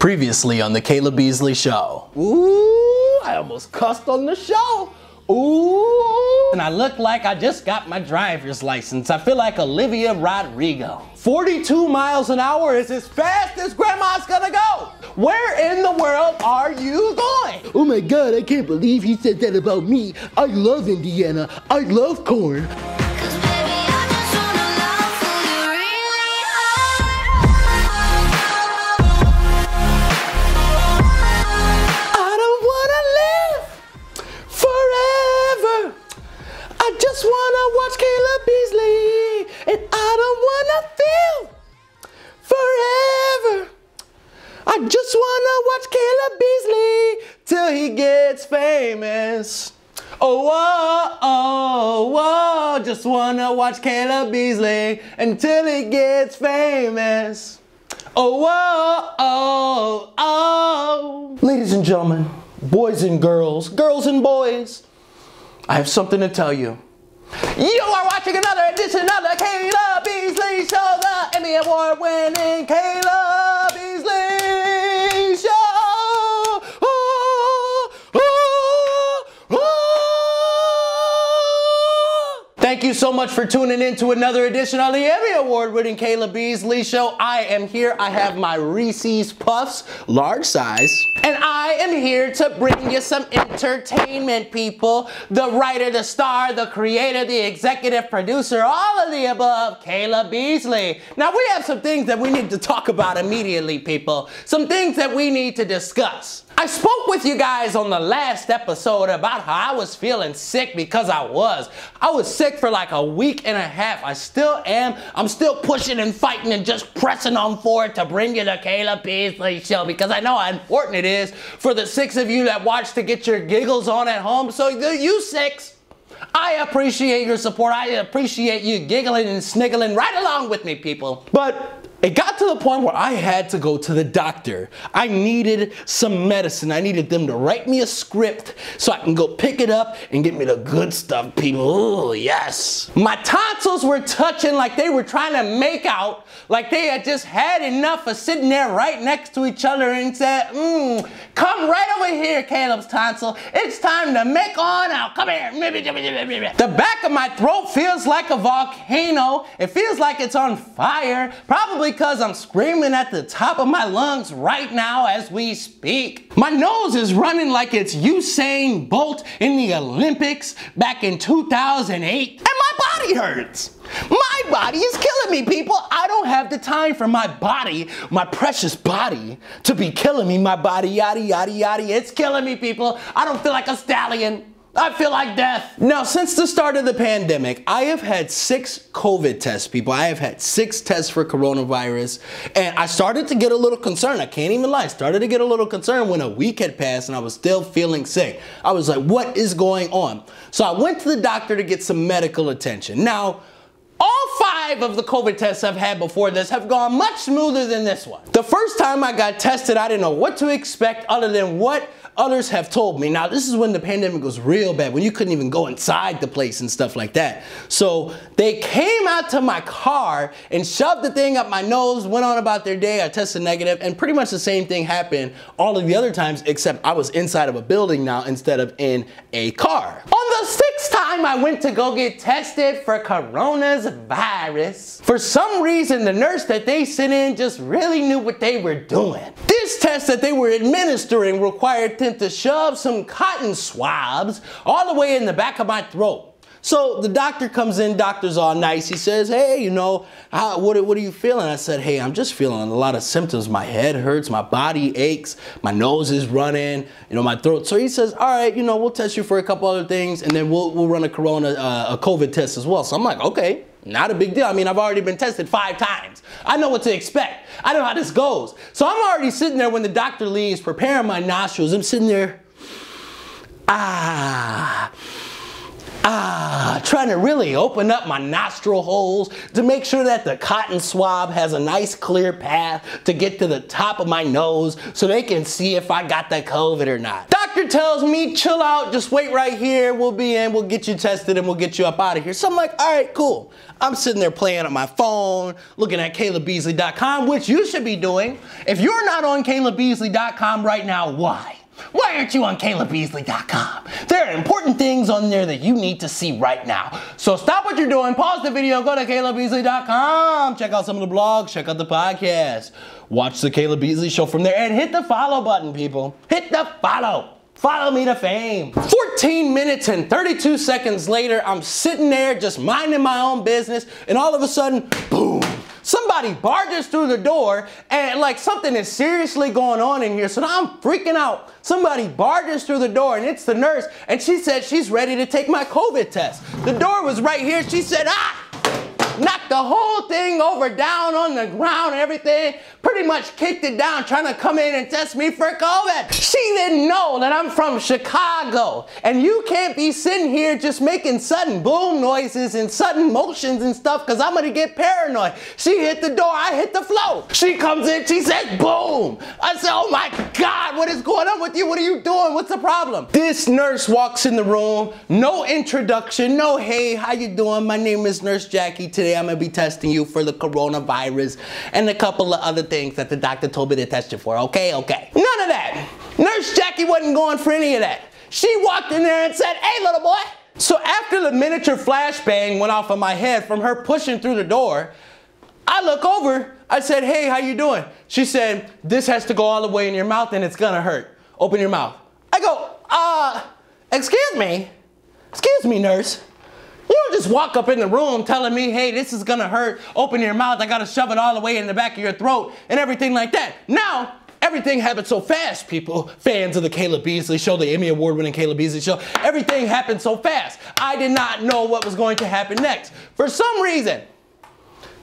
Previously on the Caleb Beasley Show. Ooh, I almost cussed on the show. Ooh. And I look like I just got my driver's license. I feel like Olivia Rodrigo. 42 miles an hour is as fast as grandma's gonna go. Where in the world are you going? Oh my God, I can't believe he said that about me. I love Indiana. I love corn. I just wanna watch Caleb Beasley, and I don't wanna feel forever. I just wanna watch Caleb Beasley till he gets famous. Oh, whoa, oh, whoa, just wanna watch Caleb Beasley until he gets famous. Oh, whoa, oh, oh. Ladies and gentlemen, boys and girls, girls and boys, I have something to tell you. You are watching another edition of the Caleb Beasley Show, the Emmy Award-winning Caleb Beasley Show. Thank you so much for tuning in to another edition of the Emmy Award-winning Caleb Beasley Show. I am here. I have my Reese's Puffs, large size. And I am here to bring you some entertainment, people. The writer, the star, the creator, the executive producer, all of the above, Caleb Beasley. Now, we have some things that we need to talk about immediately, people. Some things that we need to discuss. I spoke with you guys on the last episode about how I was feeling sick because I was sick for like a week and a half. I still am. I'm still pushing and fighting and just pressing on forward to bring you the Caleb Beasley Show because I know how important it is for the 6 of you that watch to get your giggles on at home. So you 6, I appreciate your support. I appreciate you giggling and sniggling right along with me, people. But it got to the point where I had to go to the doctor. I needed some medicine. I needed them to write me a script so I can go pick it up and get me the good stuff, people. Oh, yes. My tonsils were touching like they were trying to make out, like they had just had enough of sitting there right next to each other and said, come right over here, Caleb's tonsil. It's time to make on out. Come here. The back of my throat feels like a volcano. It feels like it's on fire, probably because I'm screaming at the top of my lungs right now as we speak. My nose is running like it's Usain Bolt in the Olympics back in 2008. And my body hurts. My body is killing me, people. I don't have the time for my body, my precious body, to be killing me. My body, yada, yada, yada. It's killing me, people. I don't feel like a stallion. I feel like death. Now, since the start of the pandemic, I have had 6 COVID tests, people. I have had 6 tests for coronavirus, and I started to get a little concerned. I can't even lie. I started to get a little concerned when a week had passed and I was still feeling sick. I was like, what is going on? So I went to the doctor to get some medical attention. Now, all 5 of the COVID tests I've had before this have gone much smoother than this one. The first time I got tested, I didn't know what to expect other than what others have told me. Now, this is when the pandemic was real bad, when you couldn't even go inside the place and stuff like that. So they came out to my car and shoved the thing up my nose, went on about their day. I tested negative, and pretty much the same thing happened all of the other times, except I was inside of a building now instead of in a car. On the 6th time I went to go get tested for coronavirus, for some reason the nurse that they sent in just really knew what they were doing. This test that they were administering required them to shove some cotton swabs all the way in the back of my throat. So the doctor comes in, doctor's all nice. He says, hey, you know, what are you feeling? I said, hey, I'm just feeling a lot of symptoms. My head hurts, my body aches, my nose is running, you know, my throat. So he says, all right, you know, we'll test you for a couple other things and then we'll run a COVID test as well. So I'm like, okay. Not a big deal. I mean, I've already been tested 5 times. I know what to expect. I know how this goes. So I'm already sitting there when the doctor leaves, preparing my nostrils. I'm sitting there, trying to really open up my nostril holes to make sure that the cotton swab has a nice clear path to get to the top of my nose so they can see if I got the COVID or not. Doctor doctor tells me, chill out, just wait right here. We'll be in, we'll get you tested, and we'll get you up out of here. So I'm like, all right, cool. I'm sitting there playing on my phone, looking at CalebBeasley.com, which you should be doing. If you're not on CalebBeasley.com right now, why? Why aren't you on CalebBeasley.com? There are important things on there that you need to see right now. So stop what you're doing, pause the video, go to CalebBeasley.com, check out some of the blogs, check out the podcast, watch the Caleb Beasley Show from there, and hit the follow button, people. Hit the follow. Follow me to fame. 14 minutes and 32 seconds later, I'm sitting there just minding my own business, and all of a sudden, boom. Somebody barges through the door and like something is seriously going on in here. So now I'm freaking out. Somebody barges through the door and it's the nurse and she said she's ready to take my COVID test. The door was right here. She said, knocked the whole thing over down on the ground and everything, pretty much kicked it down trying to come in and test me for COVID. She didn't know that I'm from Chicago and you can't be sitting here just making sudden boom noises and sudden motions and stuff because I'm gonna get paranoid. She hit the door, I hit the floor. She comes in, she says boom. I said, oh my God, what is going on with you? What are you doing? What's the problem? This nurse walks in the room, no introduction, no hey, how you doing? My name is Nurse Jackie. Today I'm gonna be testing you for the coronavirus and a couple of other things that the doctor told me to test you for, okay? None of that. Nurse Jackie wasn't going for any of that. She walked in there and said, hey little boy. So after the miniature flashbang went off of my head from her pushing through the door, I look over, I said, hey, how you doing? She said, this has to go all the way in your mouth and it's gonna hurt. Open your mouth. I go, excuse me, nurse. You don't just walk up in the room telling me, hey, this is gonna hurt, open your mouth, I gotta shove it all the way in the back of your throat and everything like that. Now, everything happened so fast, people, fans of the Caleb Beasley Show, the Emmy Award-winning Caleb Beasley Show, everything happened so fast. I did not know what was going to happen next. For some reason,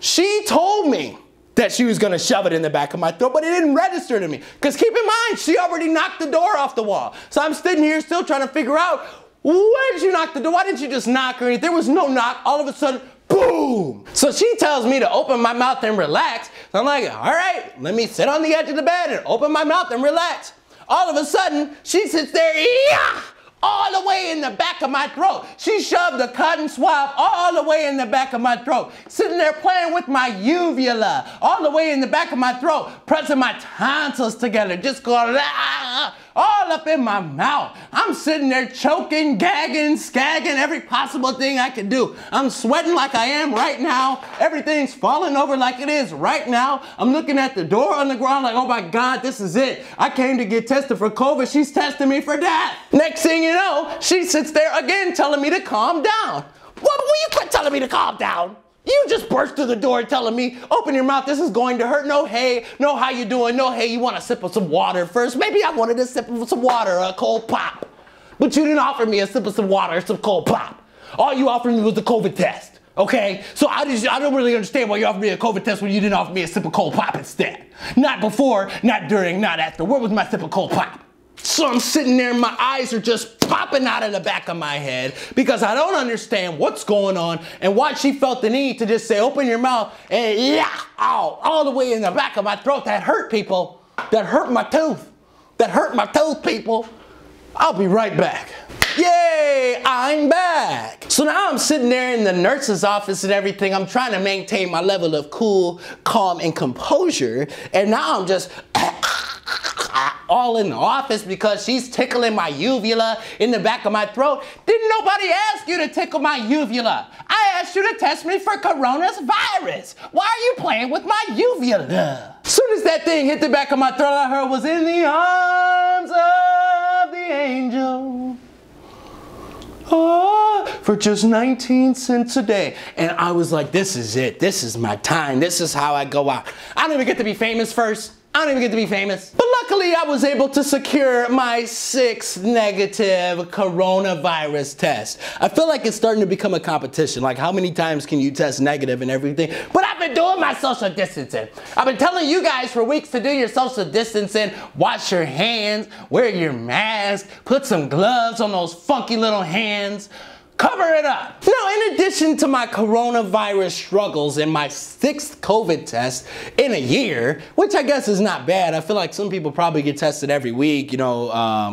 she told me that she was gonna shove it in the back of my throat, but it didn't register to me. Because keep in mind, she already knocked the door off the wall. So I'm sitting here still trying to figure out, why did you knock the door? Why didn't you just knock or anything? There was no knock. All of a sudden, boom. So she tells me to open my mouth and relax. So I'm like, all right, let me sit on the edge of the bed and open my mouth and relax. All of a sudden, she sits there, all the way in the back of my throat. She shoved a cotton swab all the way in the back of my throat. Sitting there playing with my uvula all the way in the back of my throat, pressing my tonsils together, just going all up in my mouth. I'm sitting there choking, gagging, skagging, every possible thing I could do. I'm sweating like I am right now. Everything's falling over like it is right now. I'm looking at the door on the ground like, oh my God, this is it. I came to get tested for COVID. She's testing me for death. Next thing you know, she sits there again telling me to calm down. What will you quit telling me to calm down? You just burst through the door telling me, open your mouth, this is going to hurt. No, hey, no, how you doing? No, hey, you want a sip of some water first? Maybe I wanted a sip of some water, a cold pop. But you didn't offer me a sip of some water or some cold pop. All you offered me was the COVID test, okay? So I don't really understand why you offered me a COVID test when you didn't offer me a sip of cold pop instead. Not before, not during, not after. Where was my sip of cold pop? So I'm sitting there and my eyes are just popping out of the back of my head because I don't understand what's going on and why she felt the need to just say, open your mouth and all the way in the back of my throat. That hurt, people. That hurt my tooth. That hurt my tooth, people. I'll be right back. Yay, I'm back. So now I'm sitting there in the nurse's office and everything. I'm trying to maintain my level of cool, calm, and composure. And now I'm just all in the office because she's tickling my uvula in the back of my throat. Didn't nobody ask you to tickle my uvula? I asked you to test me for coronavirus. Why are you playing with my uvula? As soon as that thing hit the back of my throat, I heard was in the arms of the angel. Oh, for just 19 cents a day. And I was like, this is it. This is my time. This is how I go out. I don't even get to be famous first. I don't even get to be famous. But luckily I was able to secure my 6th negative coronavirus test. I feel like it's starting to become a competition. Like how many times can you test negative and everything? But I've been doing my social distancing. I've been telling you guys for weeks to do your social distancing, wash your hands, wear your mask, put some gloves on those funky little hands. Cover it up. Now, in addition to my coronavirus struggles and my 6th COVID test in a year, which I guess is not bad. I feel like some people probably get tested every week, you know,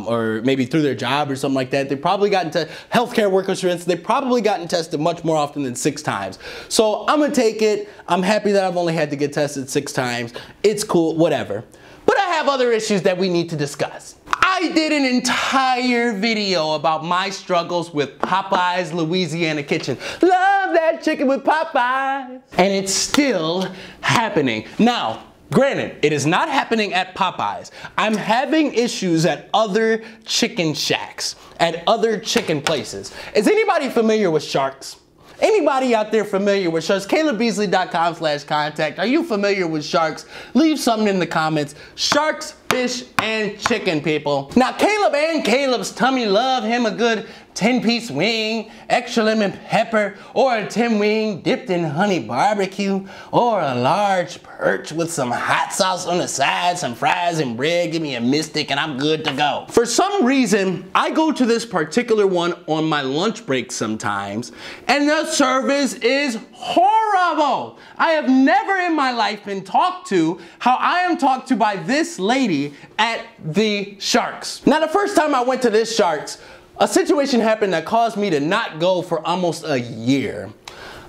or maybe through their job or something like that. They've probably gotten to healthcare workers, for instance, they've probably gotten tested much more often than 6 times. So I'm gonna take it. I'm happy that I've only had to get tested 6 times. It's cool, whatever. But I have other issues that we need to discuss. I did an entire video about my struggles with Popeye's Louisiana Kitchen. Love that chicken with Popeyes. And it's still happening. Now, granted, it is not happening at Popeyes. I'm having issues at other chicken shacks, at other chicken places. Is anybody familiar with Sharks? Anybody out there familiar with Sharks? CalebBeasley.com/contact. Are you familiar with Sharks? Leave something in the comments. Sharks, fish, and chicken, people. Now, Caleb and Caleb's tummy love him a good 10-piece wing, extra lemon pepper, or a 10 wing dipped in honey barbecue, or a large perch with some hot sauce on the side, some fries and bread. Give me a Mystic and I'm good to go. For some reason, I go to this particular one on my lunch break sometimes, and the service is horrible. I have never in my life been talked to how I am talked to by this lady at the Sharks. Now, the first time I went to this Sharks, a situation happened that caused me to not go for almost a year.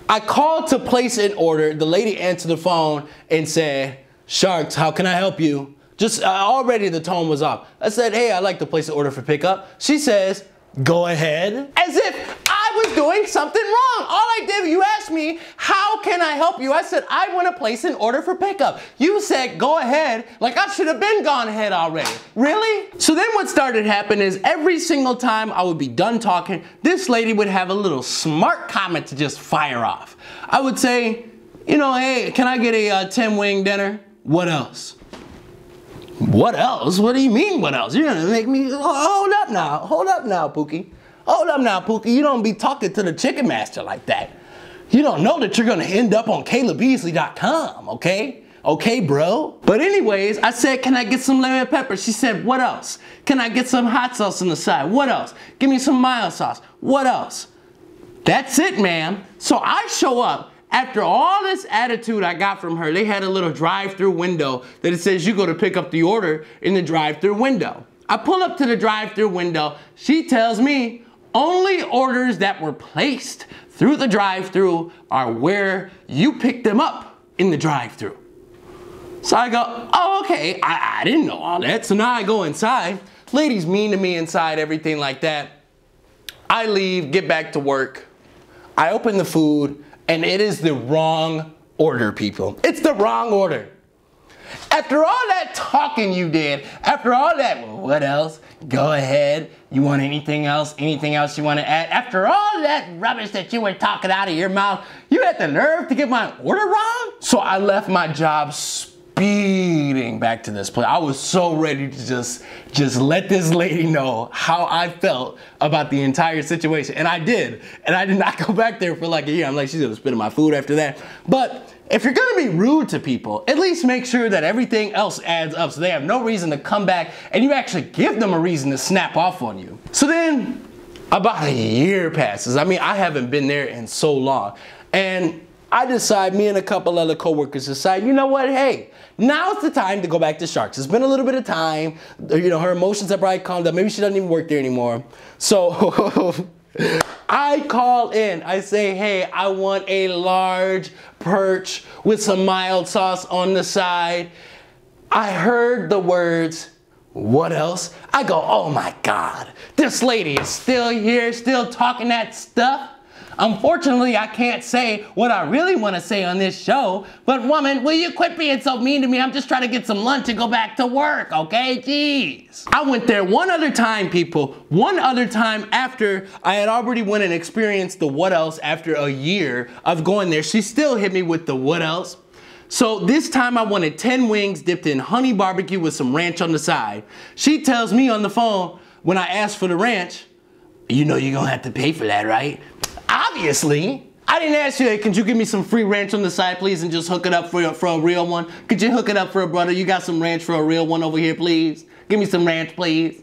I called to place an order. The lady answered the phone and said, "Sharks, how can I help you?" Just already the tone was off. I said, "Hey, I'd like to place an order for pickup." She says, "Go ahead." As if I was doing something wrong. All I did, you asked me, "How can I help you?" I said, "I want to place an order for pickup." You said, "Go ahead," like I should have been gone ahead already. Really? So then what started happening is every single time I would be done talking, this lady would have a little smart comment to just fire off. I would say, you know, "Hey, can I get a 10 wing dinner? What else?" What else? What do you mean, what else? You're gonna make me, hold up now, Pookie. Hold up now, Pookie. You don't be talking to the chicken master like that. You don't know that you're gonna end up on CalebBeasley.com, okay? Okay, bro? But anyways, I said, "Can I get some lemon pepper?" She said, "What else? Can I get some hot sauce on the side? What else? Give me some mild sauce. What else?" That's it, ma'am. So I show up. After all this attitude I got from her, they had a little drive-through window that it says you go to pick up the order in the drive-through window. I pull up to the drive-through window. She tells me only orders that were placed through the drive-through are where you pick them up in the drive-through. So I go, "Oh, okay, I didn't know all that." So now I go inside. Lady's mean to me inside, everything like that. I leave, get back to work. I open the food, and it is the wrong order, people. It's the wrong order. After all that talking you did, after all that, "Well, what else? Go ahead. You want anything else? Anything else you want to add?" After all that rubbish that you were talking out of your mouth, you had the nerve to get my order wrong? So I left my job speeding back to this place. I was so ready to just let this lady know how I felt about the entire situation. And I did. And I did not go back there for like a year. I'm like, she's gonna spit in my food after that. But if you're gonna be rude to people, at least make sure that everything else adds up so they have no reason to come back and you actually give them a reason to snap off on you. So then about a year passes. I mean, I haven't been there in so long. And I decide, me and a couple other coworkers decide, you know what, hey, now's the time to go back to Sharks. It's been a little bit of time. You know, her emotions have probably calmed down. Maybe she doesn't even work there anymore. So I call in. I say, "Hey, I want a large perch with some mild sauce on the side." I heard the words, "What else?" I go, "Oh my God, this lady is still here, still talking that stuff." Unfortunately, I can't say what I really want to say on this show, but woman, will you quit being so mean to me? I'm just trying to get some lunch and go back to work, okay? Jeez. I went there one other time, people. One other time after I had already went and experienced the what else after a year of going there. She still hit me with the what else. So this time I wanted 10 wings dipped in honey barbecue with some ranch on the side. She tells me on the phone when I asked for the ranch, "You know you're gonna have to pay for that, right?" Obviously. I didn't ask you, "Hey, could you give me some free ranch on the side, please, and just hook it up for a real one? Could you hook it up for a brother? You got some ranch for a real one over here, please? Give me some ranch, please."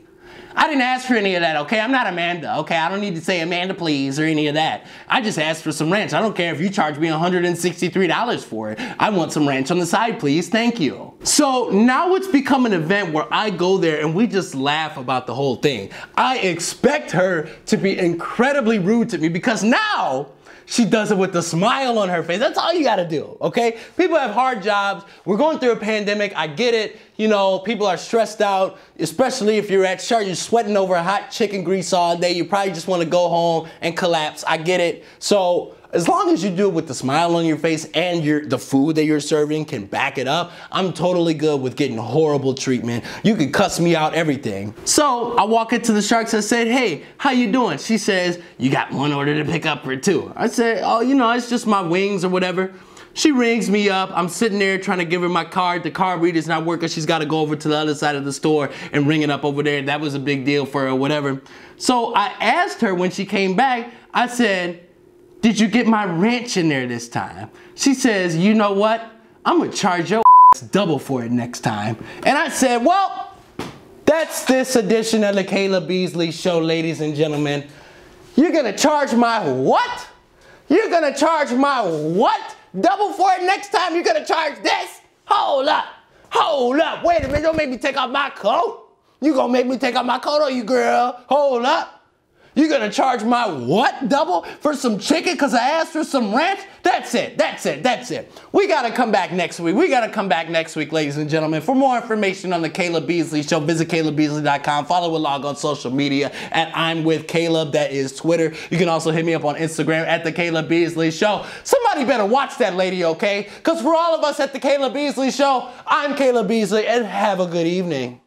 I didn't ask for any of that, okay? I'm not Amanda, okay? I don't need to say Amanda please or any of that. I just asked for some ranch. I don't care if you charge me $163 for it. I want some ranch on the side, please. Thank you. So now it's become an event where I go there and we just laugh about the whole thing. I expect her to be incredibly rude to me because now she does it with a smile on her face. That's all you gotta do, okay? People have hard jobs. We're going through a pandemic. I get it. You know, people are stressed out, especially if you're at Shark, you're sweating over hot chicken grease all day. You probably just wanna go home and collapse. I get it. So as long as you do it with the smile on your face and the food that you're serving can back it up, I'm totally good with getting horrible treatment. You can cuss me out, everything. So I walk into the Sharks, I said, hey, how you doing? She says, you got one order to pick up for two. I said, oh, you know, it's just my wings or whatever. She rings me up. I'm sitting there trying to give her my card. The card reader's not working. She's got to go over to the other side of the store and ring it up over there. That was a big deal for her or whatever. So I asked her when she came back, I said, did you get my ranch in there this time? She says, you know what? I'm gonna charge your ass double for it next time. And I said, well, that's this edition of the Caleb Beasley Show, ladies and gentlemen. You're gonna charge my what? You're gonna charge my what? Double for it next time? You're gonna charge this? Hold up, wait a minute, don't make me take off my coat. You gonna make me take off my coat on you, girl? Hold up. You're gonna charge my what double for some chicken because I asked for some ranch? That's it. We gotta come back next week. Ladies and gentlemen. For more information on the Caleb Beasley Show, visit calebbeasley.com. Follow and log on social media at I'm with Caleb. That is Twitter. You can also hit me up on Instagram at the Caleb Beasley Show. Somebody better watch that lady, okay? Because for all of us at the Caleb Beasley Show, I'm Caleb Beasley, and have a good evening.